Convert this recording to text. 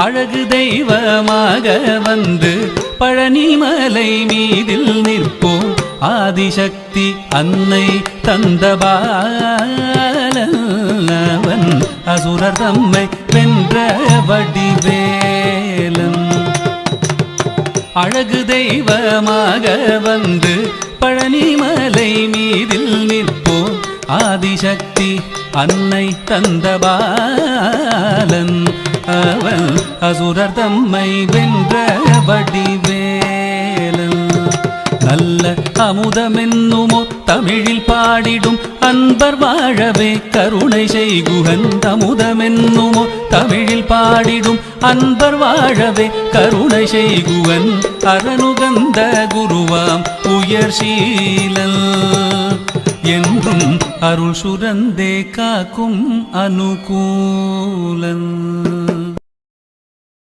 அழகு தெய்வமாக வந்து பழனிமலை மீதில் நிற்போம். ஆதிசக்தி அன்னை தந்தபாலன் அசுரர் தம்மை வென்ற வடிவேலன். அழகு தெய்வமாக வந்து பழனிமலை மீதில் நிற்போம். ஆதிசக்தி அன்னை தந்தபாலன் அவன் அசுரர் தம்மை வென்ற வடிவேலன். நல்ல அமுதமென்னுமோ தமிழில் பாடிடும் அன்பர் வாழவே கருணை செய்குகன். அமுதமென்னுமோ தமிழில் பாடிடும் அன்பர் வாழவே கருணை செய்குவன். அரணுகந்த குருவாம் உயர் சீலல் என்றும் அருள் சுரந்தே காக்கும் அனுகூலன்.